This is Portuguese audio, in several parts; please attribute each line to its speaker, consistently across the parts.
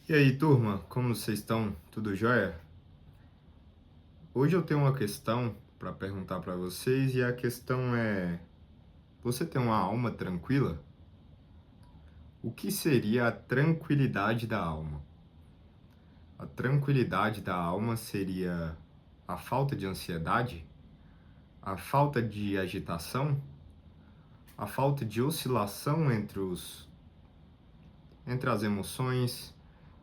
Speaker 1: E aí, turma, como vocês estão? Tudo jóia? Hoje eu tenho uma questão para perguntar para vocês e a questão é: você tem uma alma tranquila? O que seria a tranquilidade da alma? A tranquilidade da alma seria a falta de ansiedade, a falta de agitação, a falta de oscilação entre as emoções,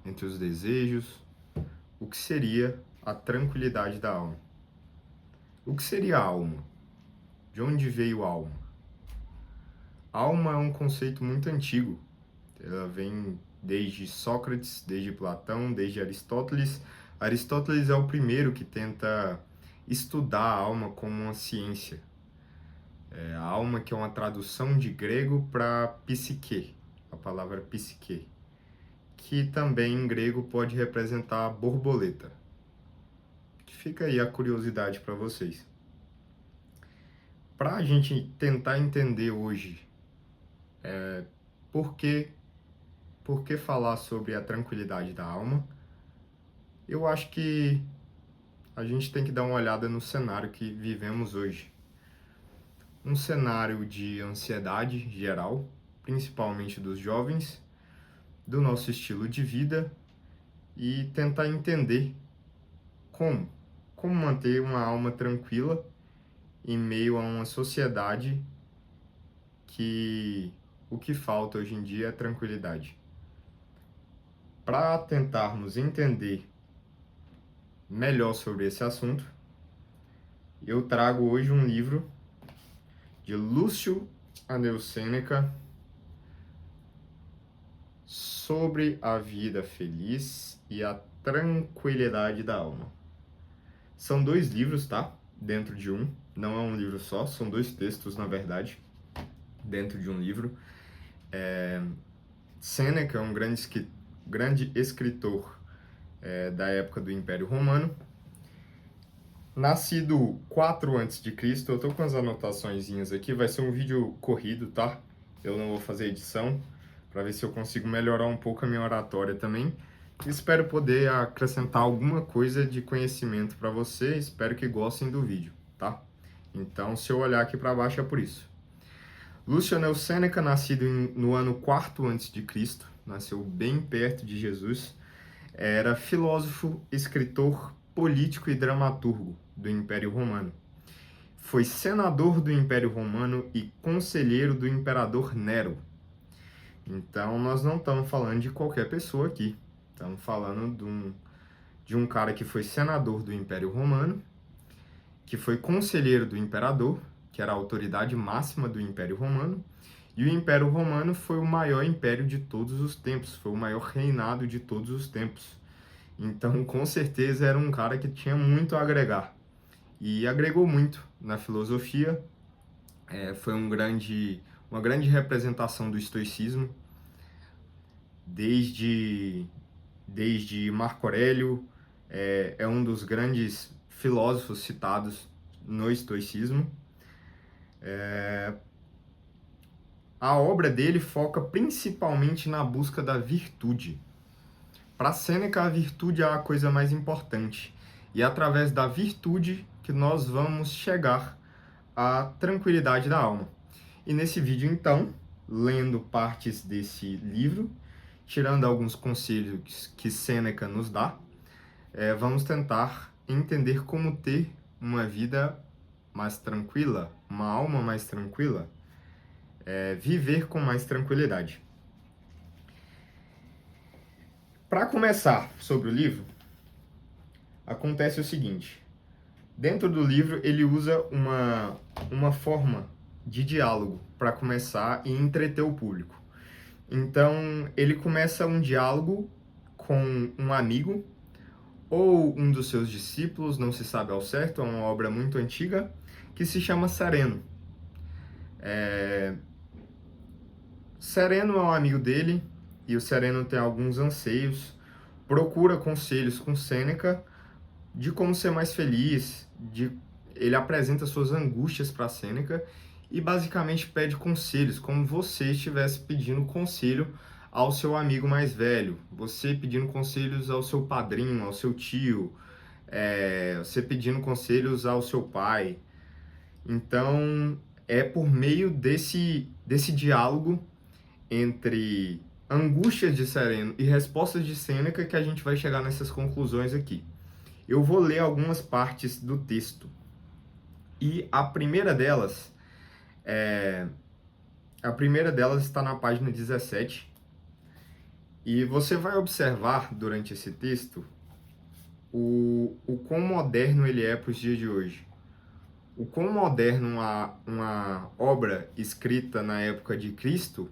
Speaker 1: entre os desejos. O que seria a tranquilidade da alma? O que seria a alma? De onde veio a alma? Alma é um conceito muito antigo. Ela vem desde Sócrates, desde Platão, desde Aristóteles. Aristóteles é o primeiro que tenta estudar a alma como uma ciência. A alma que é uma tradução de grego para psique, a palavra psique, que também em grego pode representar borboleta. Fica aí a curiosidade para vocês. Para a gente tentar entender hoje por que Por que falar sobre a tranquilidade da alma? Eu acho que a gente tem que dar uma olhada no cenário que vivemos hoje. Um cenário de ansiedade geral, principalmente dos jovens, do nosso estilo de vida e tentar entender como, como manter uma alma tranquila em meio a uma sociedade que o que falta hoje em dia é tranquilidade. Para tentarmos entender melhor sobre esse assunto, eu trago hoje um livro de Lúcio Aneu Sêneca sobre a vida feliz e a tranquilidade da alma. São dois livros, tá? Dentro de um, não é um livro só, são dois textos, na verdade, dentro de um livro. Sêneca é um grande escritor da época do Império Romano. Nascido 4 a.C., eu tô com as anotaçõezinhas aqui, vai ser um vídeo corrido, tá? Eu não vou fazer edição, para ver se eu consigo melhorar um pouco a minha oratória também. Espero poder acrescentar alguma coisa de conhecimento para você, espero que gostem do vídeo, tá? Então, se eu olhar aqui para baixo é por isso. Lúcio Aneu Sêneca, nascido no ano 4 a.C., nasceu bem perto de Jesus, era filósofo, escritor, político e dramaturgo do Império Romano. Foi senador do Império Romano e conselheiro do imperador Nero. Então, nós não estamos falando de qualquer pessoa aqui. Estamos falando de um cara que foi senador do Império Romano, que foi conselheiro do imperador, que era a autoridade máxima do Império Romano, e o Império Romano foi o maior império de todos os tempos, foi o maior reinado de todos os tempos. Então, com certeza, era um cara que tinha muito a agregar. E agregou muito na filosofia. Foi uma grande representação do estoicismo. Desde Marco Aurélio, é um dos grandes filósofos citados no estoicismo. A obra dele foca principalmente na busca da virtude. Para Sêneca, a virtude é a coisa mais importante. E é através da virtude que nós vamos chegar à tranquilidade da alma. E nesse vídeo, então, lendo partes desse livro, tirando alguns conselhos que Sêneca nos dá, vamos tentar entender como ter uma vida mais tranquila, uma alma mais tranquila, viver com mais tranquilidade. Para começar sobre o livro, acontece o seguinte: dentro do livro ele usa uma forma de diálogo para começar e entreter o público. Então ele começa um diálogo com um amigo ou um dos seus discípulos, não se sabe ao certo, é uma obra muito antiga, que se chama Sereno. Sereno é um amigo dele e o Sereno tem alguns anseios, procura conselhos com Sêneca de como ser mais feliz, ele apresenta suas angústias para Sêneca e basicamente pede conselhos, como você estivesse pedindo conselho ao seu amigo mais velho, você pedindo conselhos ao seu padrinho, ao seu tio, você pedindo conselhos ao seu pai. Então, é por meio desse diálogo entre angústias de Sereno e respostas de Sêneca que a gente vai chegar nessas conclusões aqui. Eu vou ler algumas partes do texto. E a primeira delas está na página 17. E você vai observar durante esse texto o quão moderno ele é para os dias de hoje. O quão moderno uma obra escrita na época de Cristo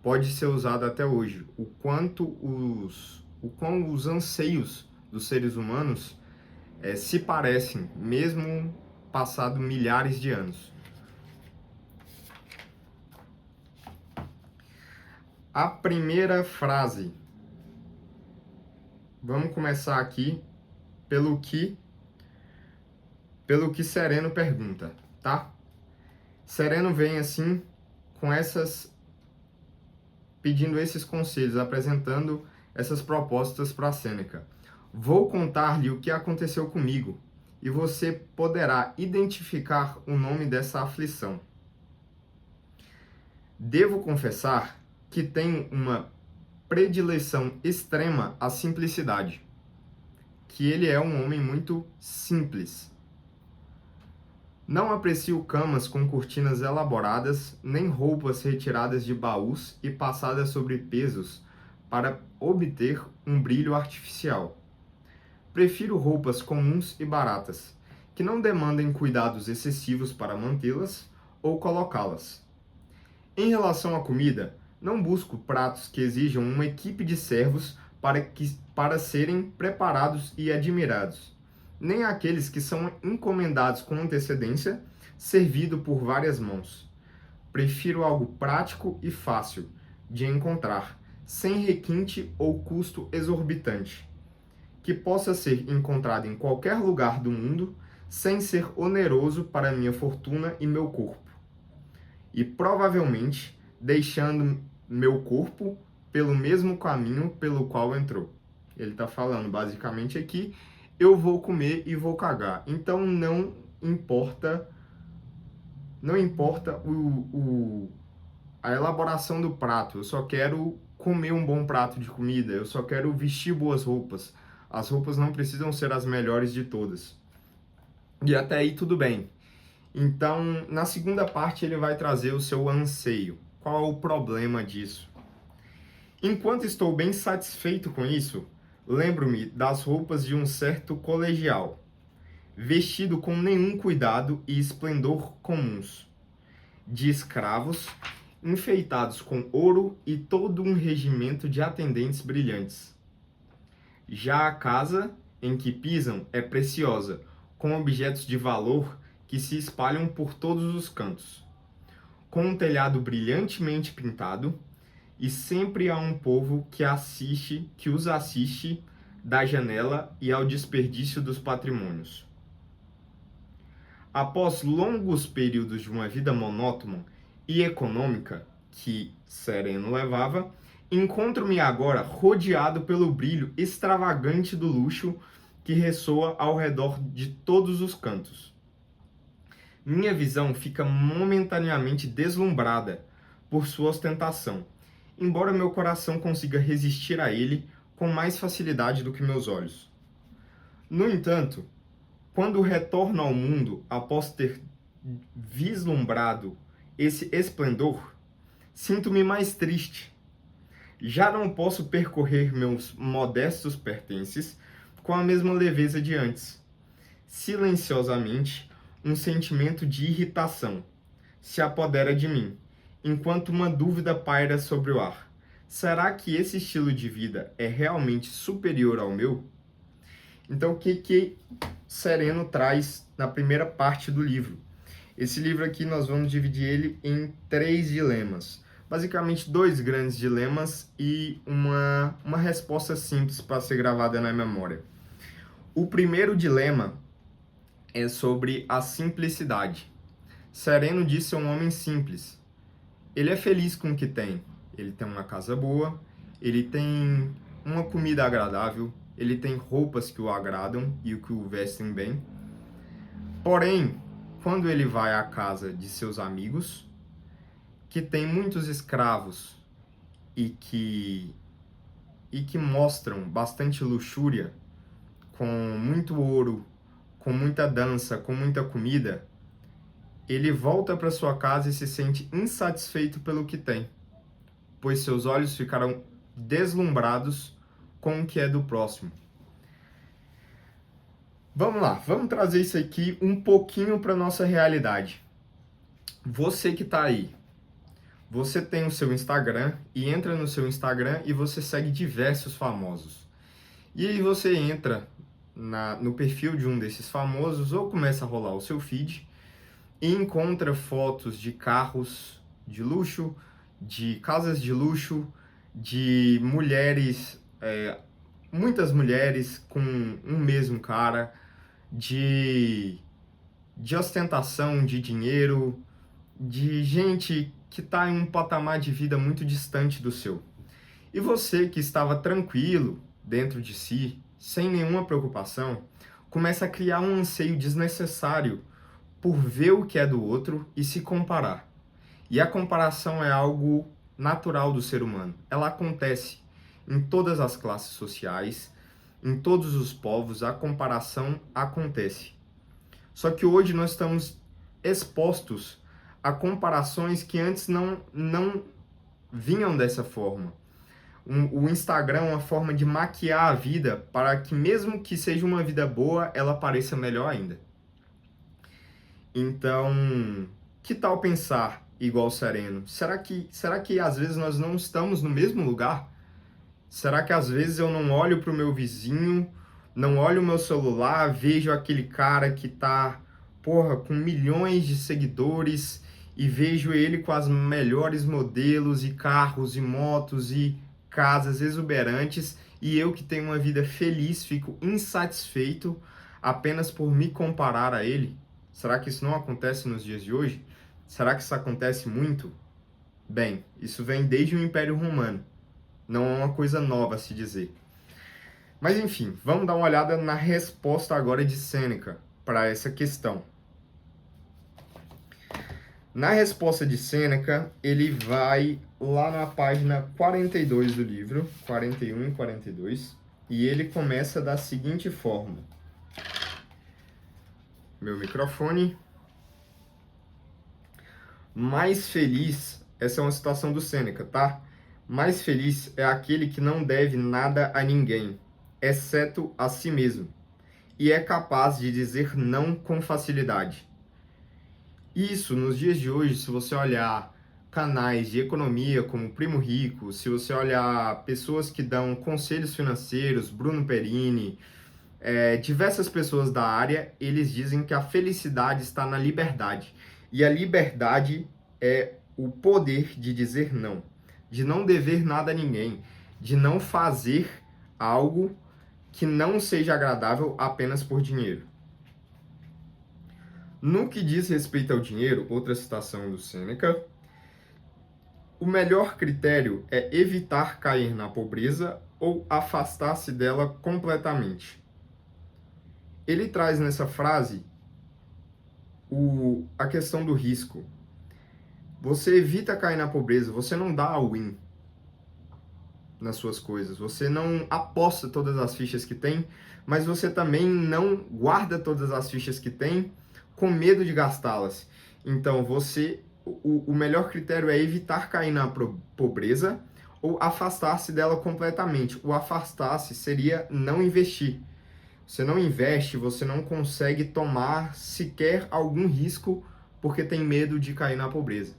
Speaker 1: pode ser usada até hoje. O quão os anseios dos seres humanos se parecem, mesmo passado milhares de anos. A primeira frase. Vamos começar aqui pelo que Sereno pergunta, tá? Sereno vem assim pedindo esses conselhos, apresentando essas propostas para Sêneca. Vou contar-lhe o que aconteceu comigo, e você poderá identificar o nome dessa aflição. Devo confessar que tenho uma predileção extrema à simplicidade, que ele é um homem muito simples. Não aprecio camas com cortinas elaboradas, nem roupas retiradas de baús e passadas sobre pesos para obter um brilho artificial. Prefiro roupas comuns e baratas, que não demandem cuidados excessivos para mantê-las ou colocá-las. Em relação à comida, não busco pratos que exijam uma equipe de servos para serem preparados e admirados, nem aqueles que são encomendados com antecedência, servido por várias mãos. Prefiro algo prático e fácil de encontrar, sem requinte ou custo exorbitante, que possa ser encontrado em qualquer lugar do mundo, sem ser oneroso para minha fortuna e meu corpo, e provavelmente deixando meu corpo pelo mesmo caminho pelo qual entrou. Ele está falando basicamente aqui, eu vou comer e vou cagar. Então não importa a elaboração do prato. Eu só quero comer um bom prato de comida. Eu só quero vestir boas roupas. As roupas não precisam ser as melhores de todas. E até aí tudo bem. Então, na segunda parte ele vai trazer o seu anseio. Qual é o problema disso? Enquanto estou bem satisfeito com isso, lembro-me das roupas de um certo colegial, vestido com nenhum cuidado e esplendor comuns, de escravos, enfeitados com ouro e todo um regimento de atendentes brilhantes. Já a casa em que pisam é preciosa, com objetos de valor que se espalham por todos os cantos, com um telhado brilhantemente pintado, e sempre há um povo que os assiste da janela e ao desperdício dos patrimônios. Após longos períodos de uma vida monótona e econômica que Sereno levava, encontro-me agora rodeado pelo brilho extravagante do luxo que ressoa ao redor de todos os cantos. Minha visão fica momentaneamente deslumbrada por sua ostentação, embora meu coração consiga resistir a ele com mais facilidade do que meus olhos. No entanto, quando retorno ao mundo após ter vislumbrado esse esplendor, sinto-me mais triste. Já não posso percorrer meus modestos pertences com a mesma leveza de antes. Silenciosamente, um sentimento de irritação se apodera de mim, enquanto uma dúvida paira sobre o ar. Será que esse estilo de vida é realmente superior ao meu? Então, o que Sereno traz na primeira parte do livro? Esse livro aqui nós vamos dividir ele em 3 dilemas. Basicamente, 2 grandes dilemas e uma resposta simples para ser gravada na memória. O primeiro dilema é sobre a simplicidade. Sereno diz ser um homem simples. Ele é feliz com o que tem. Ele tem uma casa boa, ele tem uma comida agradável, ele tem roupas que o agradam e que o vestem bem. Porém, quando ele vai à casa de seus amigos, que tem muitos escravos e que mostram bastante luxúria, com muito ouro, com muita dança, com muita comida, ele volta para sua casa e se sente insatisfeito pelo que tem, pois seus olhos ficaram deslumbrados com o que é do próximo. Vamos lá, vamos trazer isso aqui um pouquinho para nossa realidade. Você que está aí, você tem o seu Instagram e entra no seu Instagram e você segue diversos famosos. E aí você entra no perfil de um desses famosos ou começa a rolar o seu feed e encontra fotos de carros de luxo, de casas de luxo, de mulheres, muitas mulheres com um mesmo cara, de ostentação de dinheiro, de gente que está em um patamar de vida muito distante do seu. E você que estava tranquilo dentro de si, sem nenhuma preocupação, começa a criar um anseio desnecessário por ver o que é do outro e se comparar. E a comparação é algo natural do ser humano. Ela acontece em todas as classes sociais, em todos os povos, a comparação acontece. Só que hoje nós estamos expostos a comparações que antes não vinham dessa forma. O Instagram é uma forma de maquiar a vida para que, mesmo que seja uma vida boa, ela pareça melhor ainda. Então, que tal pensar igual Sereno? Será que às vezes nós não estamos no mesmo lugar? Será que às vezes eu não olho para o meu vizinho, não olho o meu celular, vejo aquele cara que tá, com milhões de seguidores e vejo ele com as melhores modelos e carros e motos e casas exuberantes e eu que tenho uma vida feliz fico insatisfeito apenas por me comparar a ele? Será que isso não acontece nos dias de hoje? Será que isso acontece muito? Bem, isso vem desde o Império Romano. Não é uma coisa nova a se dizer. Mas enfim, vamos dar uma olhada na resposta agora de Sêneca para essa questão. Na resposta de Sêneca, ele vai lá na página 42 do livro, 41 e 42, e ele começa da seguinte forma. Meu microfone. Mais feliz, essa é uma citação do Sêneca, tá? Mais feliz é aquele que não deve nada a ninguém, exceto a si mesmo, e é capaz de dizer não com facilidade. Isso, nos dias de hoje, se você olhar canais de economia como Primo Rico, se você olhar pessoas que dão conselhos financeiros, Bruno Perini, diversas pessoas da área, eles dizem que a felicidade está na liberdade. E a liberdade é o poder de dizer não, de não dever nada a ninguém, de não fazer algo que não seja agradável apenas por dinheiro. No que diz respeito ao dinheiro, outra citação do Sêneca, o melhor critério é evitar cair na pobreza ou afastar-se dela completamente. Ele traz nessa frase a questão do risco. Você evita cair na pobreza, você não dá all-in nas suas coisas, você não aposta todas as fichas que tem, mas você também não guarda todas as fichas que tem com medo de gastá-las. Então, o melhor critério é evitar cair na pobreza ou afastar-se dela completamente. O afastar-se seria não investir. Você não investe, você não consegue tomar sequer algum risco porque tem medo de cair na pobreza.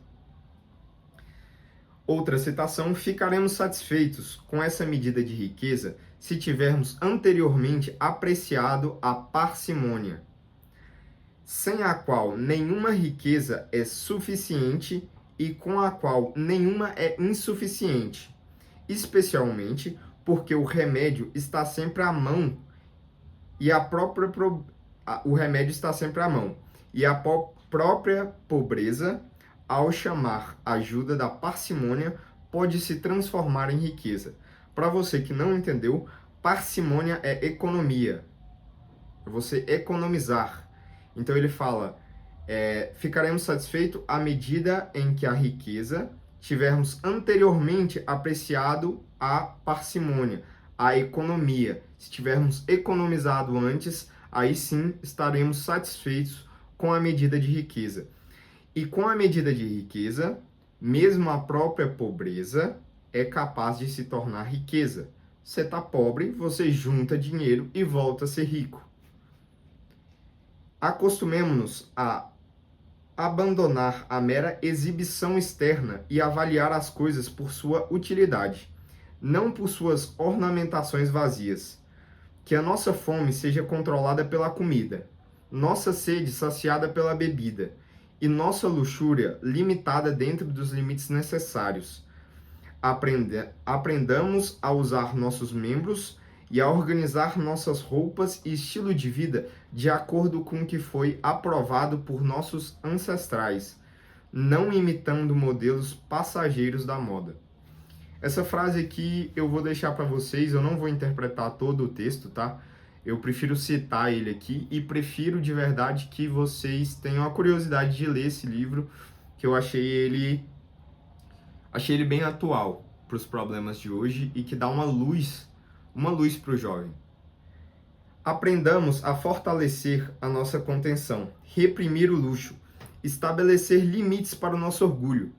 Speaker 1: Outra citação, ficaremos satisfeitos com essa medida de riqueza se tivermos anteriormente apreciado a parcimônia, sem a qual nenhuma riqueza é suficiente e com a qual nenhuma é insuficiente, especialmente porque o remédio está sempre à mão e o remédio está sempre à mão e a própria pobreza, ao chamar ajuda da parcimônia, pode se transformar em riqueza. Para você que não entendeu, parcimônia é economia, é você economizar. Então ele fala, ficaremos satisfeitos à medida em que a riqueza tivermos anteriormente apreciado a parcimônia, a economia. Se tivermos economizado antes, aí sim estaremos satisfeitos com a medida de riqueza. E com a medida de riqueza, mesmo a própria pobreza é capaz de se tornar riqueza. Você está pobre, você junta dinheiro e volta a ser rico. Acostumemo-nos a abandonar a mera exibição externa e avaliar as coisas por sua utilidade, não por suas ornamentações vazias. Que a nossa fome seja controlada pela comida, nossa sede saciada pela bebida, e nossa luxúria limitada dentro dos limites necessários. Aprendamos a usar nossos membros e a organizar nossas roupas e estilo de vida de acordo com o que foi aprovado por nossos ancestrais, não imitando modelos passageiros da moda. Essa frase aqui eu vou deixar para vocês, eu não vou interpretar todo o texto, tá? Eu prefiro citar ele aqui e prefiro de verdade que vocês tenham a curiosidade de ler esse livro, que eu achei ele bem atual para os problemas de hoje e que dá uma luz para o jovem. Aprendamos a fortalecer a nossa contenção, reprimir o luxo, estabelecer limites para o nosso orgulho,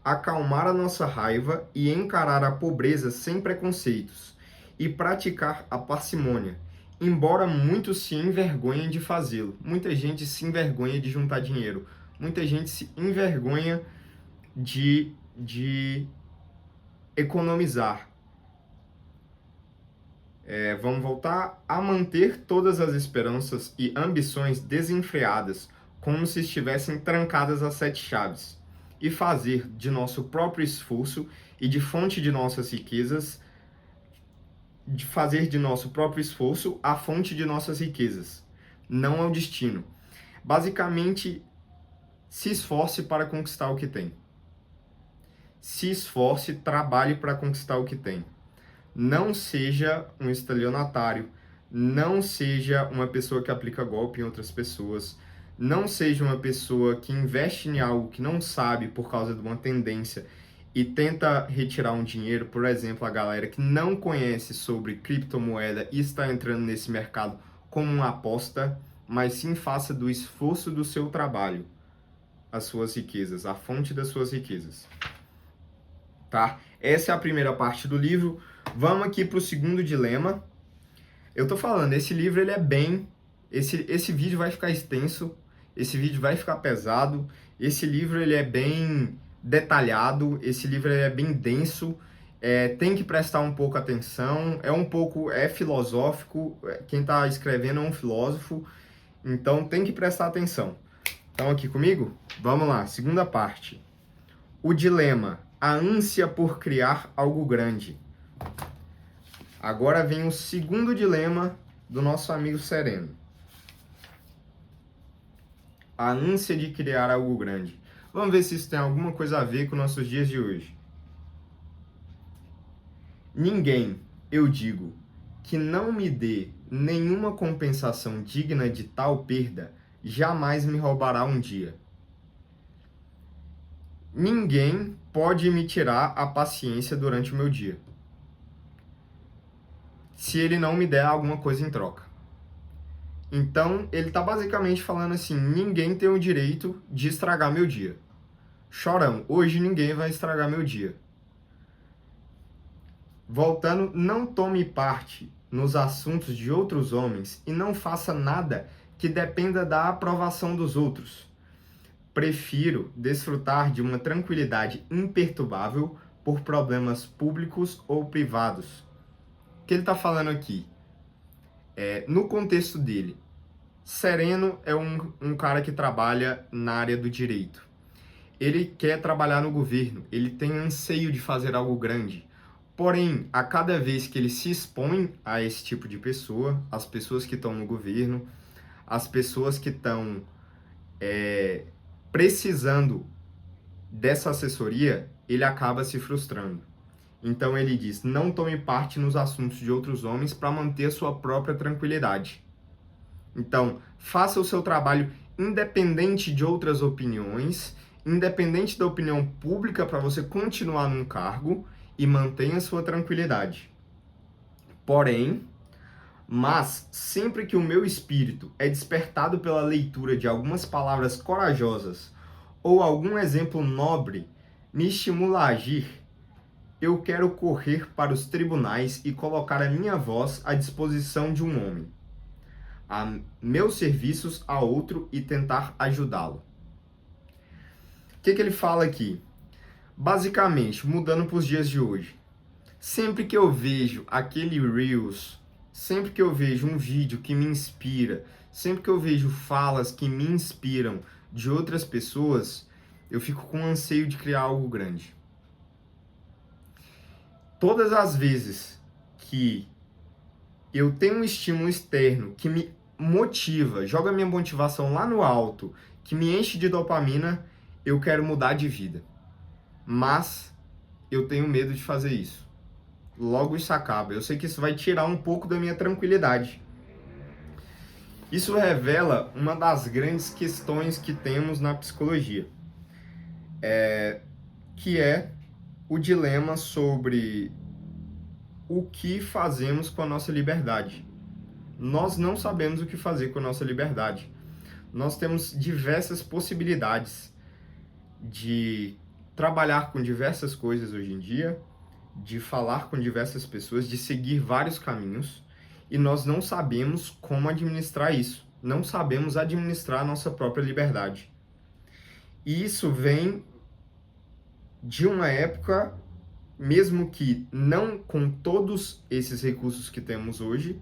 Speaker 1: acalmar a nossa raiva e encarar a pobreza sem preconceitos, e praticar a parcimônia, embora muitos se envergonhem de fazê-lo. Muita gente se envergonha de juntar dinheiro, muita gente se envergonha de economizar. Vamos voltar a manter todas as esperanças e ambições desenfreadas, como se estivessem trancadas às 7 chaves, e fazer de nosso próprio esforço e de fonte de nossas riquezas, a fonte de nossas riquezas, não ao destino. Basicamente, se esforce para conquistar o que tem. Se esforce, trabalhe para conquistar o que tem. Não seja um estelionatário, não seja uma pessoa que aplica golpe em outras pessoas, não seja uma pessoa que investe em algo que não sabe por causa de uma tendência e tenta retirar um dinheiro. Por exemplo, a galera que não conhece sobre criptomoeda e está entrando nesse mercado como uma aposta, mas sim faça do esforço do seu trabalho as suas riquezas, a fonte das suas riquezas. Tá? Essa é a primeira parte do livro. Vamos aqui para o segundo dilema. Eu tô falando, esse livro ele é bem... Esse vídeo vai ficar extenso, esse vídeo vai ficar pesado, esse livro ele é bem detalhado, esse livro ele é bem denso, tem que prestar um pouco atenção, é filosófico, quem está escrevendo é um filósofo, então tem que prestar atenção. Estão aqui comigo? Vamos lá, segunda parte. O dilema, a ânsia por criar algo grande. Agora vem o segundo dilema do nosso amigo Sereno. A ânsia de criar algo grande. Vamos ver se isso tem alguma coisa a ver com nossos dias de hoje. Ninguém, eu digo, que não me dê nenhuma compensação digna de tal perda, jamais me roubará um dia. Ninguém pode me tirar a paciência durante o meu dia, se ele não me der alguma coisa em troca. Então, ele está basicamente falando assim, ninguém tem o direito de estragar meu dia. Chorão, hoje ninguém vai estragar meu dia. Voltando, não tome parte nos assuntos de outros homens e não faça nada que dependa da aprovação dos outros. Prefiro desfrutar de uma tranquilidade imperturbável por problemas públicos ou privados. O que ele está falando aqui? No contexto dele, Sereno é um cara que trabalha na área do direito. Ele quer trabalhar no governo, ele tem anseio de fazer algo grande. Porém, a cada vez que ele se expõe a esse tipo de pessoa, as pessoas que estão no governo, as pessoas que estão precisando dessa assessoria, ele acaba se frustrando. Então ele diz: não tome parte nos assuntos de outros homens para manter a sua própria tranquilidade. Então, faça o seu trabalho independente de outras opiniões, independente da opinião pública para você continuar num cargo e mantenha a sua tranquilidade. Porém, mas sempre que o meu espírito é despertado pela leitura de algumas palavras corajosas ou algum exemplo nobre me estimula a agir, eu quero correr para os tribunais e colocar a minha voz à disposição de um homem, a meus serviços a outro e tentar ajudá-lo. O que ele fala aqui? Basicamente, mudando para os dias de hoje, sempre que eu vejo aquele Reels, sempre que eu vejo um vídeo que me inspira, sempre que eu vejo falas que me inspiram de outras pessoas, eu fico com anseio de criar algo grande. Todas as vezes que eu tenho um estímulo externo que me motiva, joga minha motivação lá no alto, que me enche de dopamina, eu quero mudar de vida. Mas eu tenho medo de fazer isso. Logo isso acaba. Eu sei que isso vai tirar um pouco da minha tranquilidade. Isso revela uma das grandes questões que temos na psicologia, que é o dilema sobre o que fazemos com a nossa liberdade. Nós não sabemos o que fazer com a nossa liberdade. Nós temos diversas possibilidades de trabalhar com diversas coisas hoje em dia, de falar com diversas pessoas, de seguir vários caminhos, e nós não sabemos como administrar isso. Não sabemos administrar a nossa própria liberdade. E isso vem de uma época, mesmo que não com todos esses recursos que temos hoje,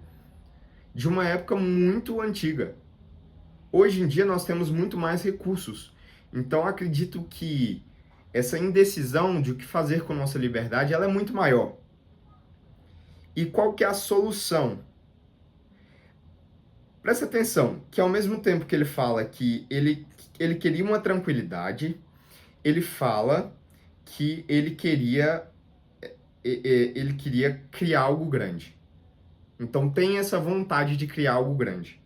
Speaker 1: de uma época muito antiga. Hoje em dia nós temos muito mais recursos. Então acredito que essa indecisão de o que fazer com nossa liberdade, ela é muito maior. E qual que é a solução? Presta atenção, que ao mesmo tempo que ele fala que ele queria uma tranquilidade, ele fala que ele queria criar algo grande. Então tem essa vontade de criar algo grande.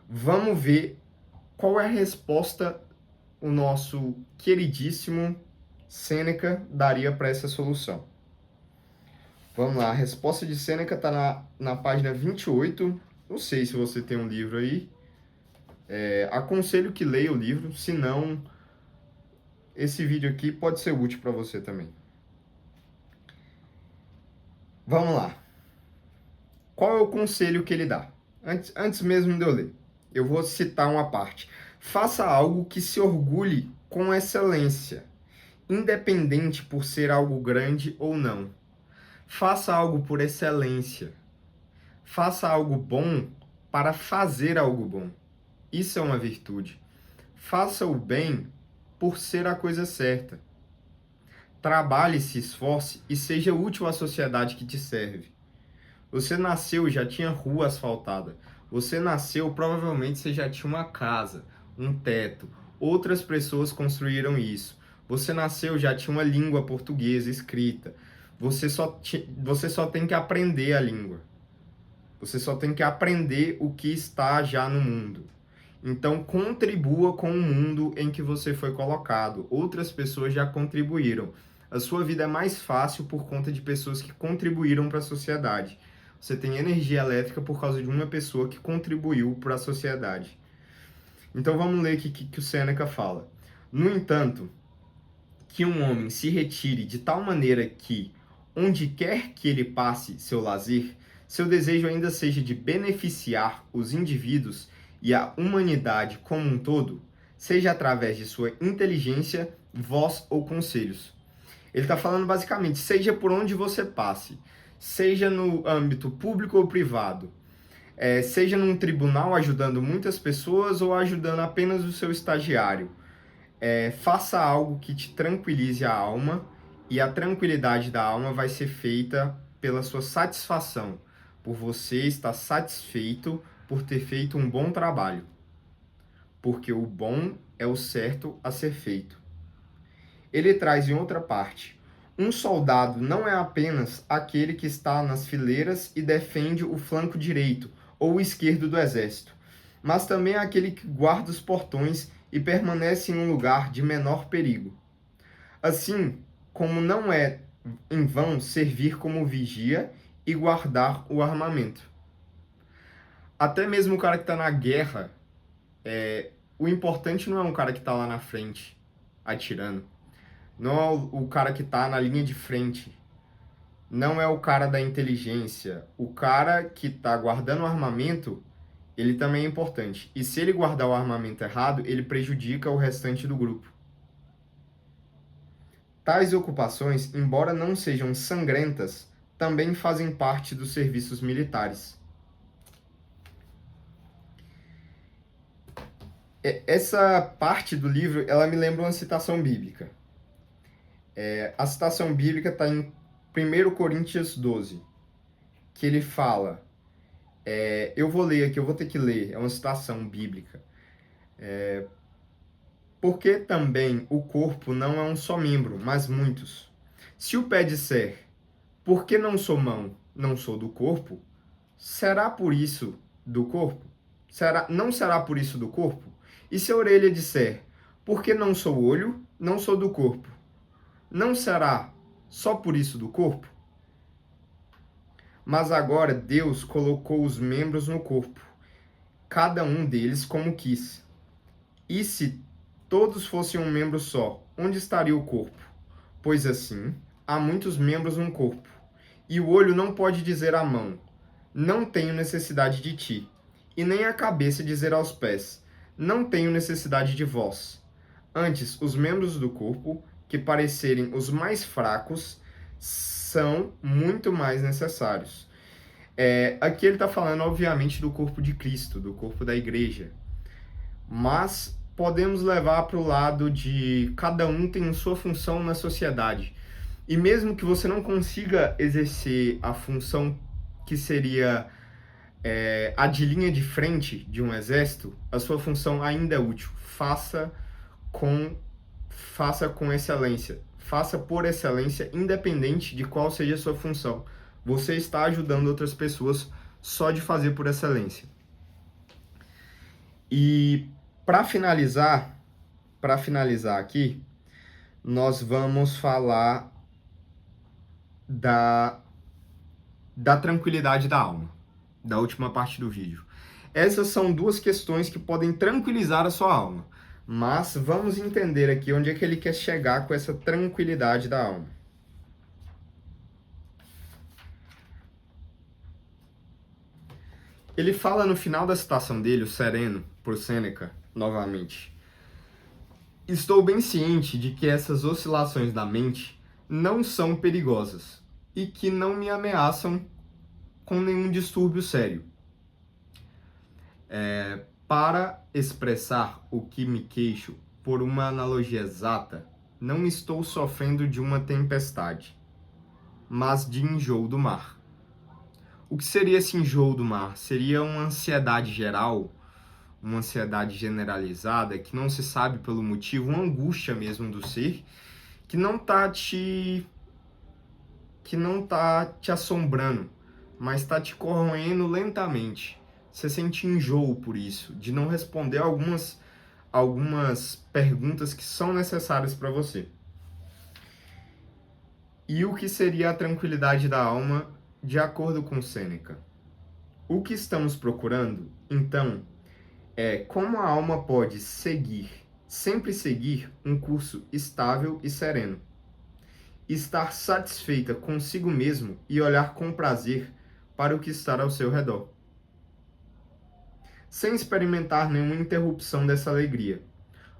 Speaker 1: Vamos ver qual é a resposta o nosso queridíssimo Sêneca daria para essa solução. Vamos lá, a resposta de Sêneca está na página 28. Não sei se você tem um livro aí. Aconselho que leia o livro, se não, esse vídeo aqui pode ser útil para você também. Vamos lá. Qual é o conselho que ele dá? Antes mesmo de eu ler, eu vou citar uma parte. Faça algo que se orgulhe com excelência, independente por ser algo grande ou não. Faça algo por excelência. Faça algo bom para fazer algo bom. Isso é uma virtude. Faça o bem por ser a coisa certa. Trabalhe, se esforce e seja útil à sociedade que te serve. Você nasceu e já tinha rua asfaltada. Você nasceu, provavelmente você já tinha uma casa, um teto. Outras pessoas construíram isso. Você nasceu, já tinha uma língua portuguesa escrita. Você só tem que aprender a língua. Você só tem que aprender o que está já no mundo. Então, contribua com o mundo em que você foi colocado. Outras pessoas já contribuíram. A sua vida é mais fácil por conta de pessoas que contribuíram para a sociedade. Você tem energia elétrica por causa de uma pessoa que contribuiu para a sociedade. Então, vamos ler o que o Sêneca fala. No entanto, que um homem se retire de tal maneira que, onde quer que ele passe seu lazer, seu desejo ainda seja de beneficiar os indivíduos e a humanidade como um todo, seja através de sua inteligência, voz ou conselhos. Ele está falando basicamente, seja por onde você passe, seja no âmbito público ou privado, seja num tribunal ajudando muitas pessoas ou ajudando apenas o seu estagiário, faça algo que te tranquilize a alma, e a tranquilidade da alma vai ser feita pela sua satisfação, por você estar satisfeito por ter feito um bom trabalho. Porque o bom é o certo a ser feito. Ele traz em outra parte, Um soldado não é apenas aquele que está nas fileiras e defende o flanco direito ou esquerdo do exército, mas também é aquele que guarda os portões e permanece em um lugar de menor perigo. Assim como não é em vão servir como vigia e guardar o armamento. Até mesmo o cara que está na guerra, o importante não é um cara que está lá na frente atirando, não é o cara que está na linha de frente, não é o cara da inteligência. O cara que está guardando o armamento, ele também é importante. E se ele guardar o armamento errado, ele prejudica o restante do grupo. Tais ocupações, embora não sejam sangrentas, também fazem parte dos serviços militares. Essa parte do livro, ela me lembra uma citação bíblica. A citação bíblica está em 1 Coríntios 12, que ele fala, eu vou ler aqui, eu vou ter que ler, é uma citação bíblica. Porque também o corpo não é um só membro, mas muitos. Se o pé disser, por que não sou mão, não sou do corpo, será por isso do corpo? Não será por isso do corpo? E se a orelha disser, por que não sou olho, não sou do corpo, não será só por isso do corpo? Mas agora Deus colocou os membros no corpo, cada um deles como quis. E se todos fossem um membro só, onde estaria o corpo? Pois assim, há muitos membros no corpo. E o olho não pode dizer à mão, não tenho necessidade de ti. E nem a cabeça dizer aos pés, não tenho necessidade de vós. Antes, os membros do corpo, que parecerem os mais fracos, são muito mais necessários. Aqui ele está falando, obviamente, do corpo de Cristo, do corpo da igreja. Mas podemos levar para o lado de cada um tem sua função na sociedade. E mesmo que você não consiga exercer a função que seria a de linha de frente de um exército, a sua função ainda é útil. Faça com excelência. Faça por excelência, independente de qual seja a sua função. Você está ajudando outras pessoas só de fazer por excelência. E para finalizar aqui, nós vamos falar da tranquilidade da alma, da última parte do vídeo. Essas são duas questões que podem tranquilizar a sua alma, mas vamos entender aqui onde é que ele quer chegar com essa tranquilidade da alma. Ele fala no final da citação dele, o sereno, por Sêneca, novamente. Estou bem ciente de que essas oscilações da mente não são perigosas e que não me ameaçam com nenhum distúrbio sério. Para expressar o que me queixo por uma analogia exata, não estou sofrendo de uma tempestade, mas de enjoo do mar. O que seria esse enjoo do mar? Seria uma ansiedade geral, uma ansiedade generalizada, que não se sabe pelo motivo, uma angústia mesmo do ser, que não tá te assombrando, mas está te corroendo lentamente. Você sente enjoo por isso, de não responder algumas perguntas que são necessárias para você. E o que seria a tranquilidade da alma, de acordo com Sêneca? O que estamos procurando, então, é como a alma pode sempre seguir um curso estável e sereno. Estar satisfeita consigo mesmo e olhar com prazer para o que está ao seu redor. Sem experimentar nenhuma interrupção dessa alegria,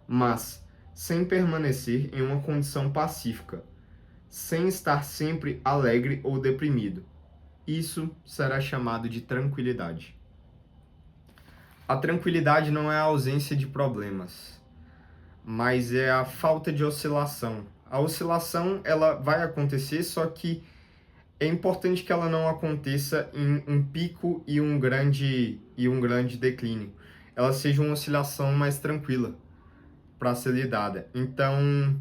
Speaker 1: mas sem permanecer em uma condição pacífica, sem estar sempre alegre ou deprimido. Isso será chamado de tranquilidade. A tranquilidade não é a ausência de problemas, mas é a falta de oscilação. A oscilação, ela vai acontecer, só que é importante que ela não aconteça em um pico e um grande declínio. Ela seja uma oscilação mais tranquila para ser lidada. Então,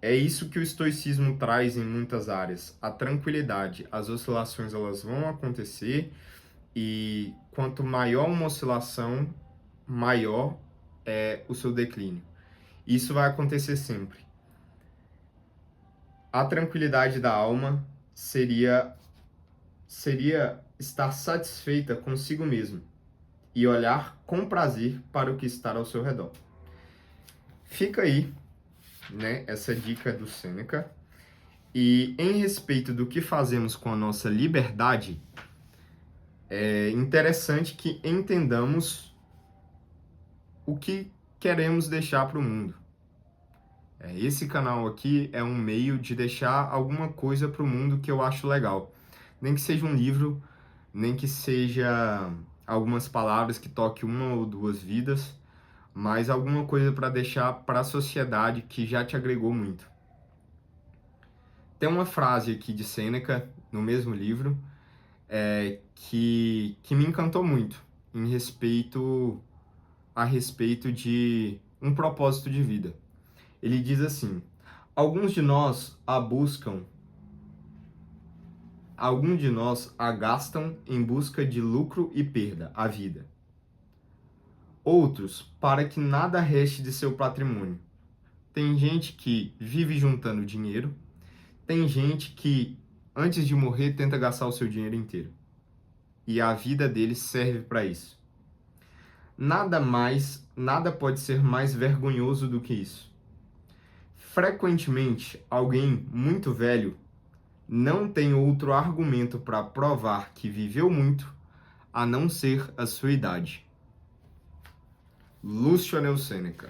Speaker 1: É isso que o estoicismo traz em muitas áreas, a tranquilidade. As oscilações elas vão acontecer e quanto maior uma oscilação, maior é o seu declínio. Isso vai acontecer sempre. A tranquilidade da alma seria estar satisfeita consigo mesmo e olhar com prazer para o que está ao seu redor. Fica aí, né, essa dica do Sêneca. E em respeito do que fazemos com a nossa liberdade, é interessante que entendamos o que queremos deixar para o mundo. Esse canal aqui é um meio de deixar alguma coisa para o mundo que eu acho legal. Nem que seja um livro, nem que seja algumas palavras que toquem uma ou duas vidas, mas alguma coisa para deixar para a sociedade que já te agregou muito. Tem uma frase aqui de Sêneca, no mesmo livro, que me encantou muito, a respeito de um propósito de vida. Ele diz assim: alguns de nós a gastam em busca de lucro e perda, a vida. Outros, para que nada reste de seu patrimônio. Tem gente que vive juntando dinheiro, tem gente que, antes de morrer, tenta gastar o seu dinheiro inteiro. E a vida deles serve para isso. Nada pode ser mais vergonhoso do que isso. Frequentemente, alguém muito velho não tem outro argumento para provar que viveu muito, a não ser a sua idade. Lúcio Anel Sêneca.